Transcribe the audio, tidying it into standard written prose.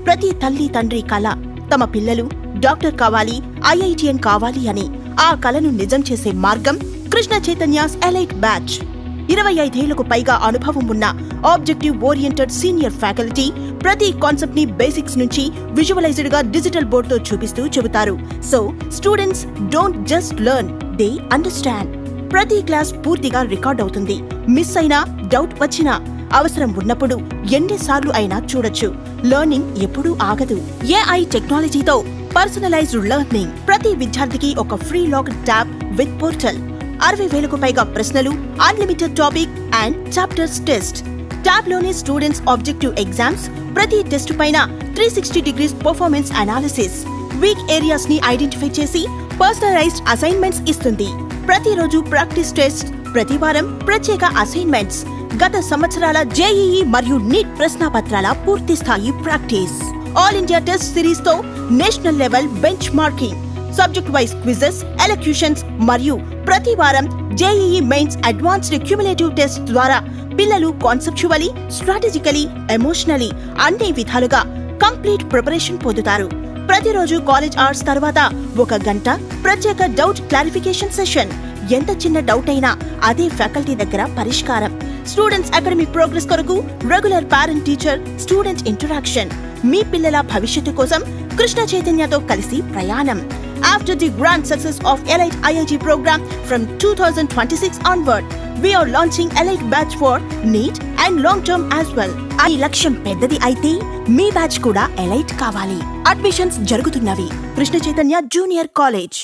ప్రతి తల్లి తండ్రి కల తమ పిల్లలు డాక్టర్ కావాలి, IITian కావాలి అని. ఆ కలను నిజం చేసే మార్గం కృష్ణ చైతన్యాస్ ఎలైట్ బ్యాచ్. 25 ఏళ్లకు పైగా అనుభవం ఉన్న ఆబ్జెక్టివ్ ఓరియంటెడ్ సీనియర్ ఫ్యాకల్టీ ప్రతి కాన్సెప్ట్ ని బేసిక్స్ నుంచి విజువలైజ్డ్ గా డిజిటల్ బోర్డ్ తో చూపిస్తూ చెబుతారు. So students don't just learn, they understand. ప్రతి క్లాస్ పూర్తిగా రికార్డ్ అవుతుంది. మిస్ అయినా, డౌట్ వచ్చినా, అవసరం ఉన్నప్పుడు ఎన్నిసార్లు అయినా చూడొచ్చు. లెర్నింగ్ ఎప్పుడూ ఆగదు. AI టెక్నాలజీతో పర్సనలైజ్డ్ లెర్నింగ్. ప్రతి విద్యార్థికి ఒక free log tab with portal. 60,000కు పైగా ప్రశ్నలు, unlimited topic and chapters test. Tab లోనే స్టూడెంట్స్ ఆబ్జెక్టివ్ ఎగ్జామ్స్, ప్రతి టెస్ట్ పైన 360 degrees performance analysis, weak areas ని ఐడెంటిఫై చేసి పర్సనలైజ్డ్ అసైన్మెంట్స్ ఇస్తుంది. ప్రతిరోజు ప్రాక్టీస్ టెస్ట్, ప్రతి వారం ప్రత్యేక అసైన్మెంట్స్. గత సంవత్సరాల JEE మరియు NEET ప్రశ్నాపత్రాల పూర్తి స్థాయి practice. All India test series తో national level benchmarking, subject wise quizzes, elocutions మరియు ప్రతి వారం JEE mains advanced cumulative test ద్వారా పిల్లలు కాన్సెప్చువలీ, స్ట్రాటజికలీ, ఎమోషనలీ అన్ని విధాలుగా కంప్లీట్ ప్రిపరేషన్ పొందుతారు. ప్రతిరోజు కాలేజ్ అవర్స్ తర్వాత 1 గంట ప్రత్యేక డౌట్ క్లారిఫికేషన్ సెషన్. ఎంత చిన్న డౌట్ అయినా అదే ఫ్యాకల్టీ దగ్గర పరిష్కారం. స్టూడెంట్స్ అకాడమిక్ ప్రోగ్రెస్ కొరకు regular parent teacher student interaction. మీ పిల్లల భవిష్యత్తు కోసం కృష్ణ చైతన్యతో కలిసి ప్రయాణం. After the grand success of Elite IIT program from 2026 onward, we are launching Elite batch for NEET and long term as well. ఈ లక్ష్యం పెద్దది అయితే మీ బ్యాచ్ కూడా ఎలైట్ కావాలి. అడ్మిషన్స్ జరుగుతున్నవి. Krishna Chaitanya junior college.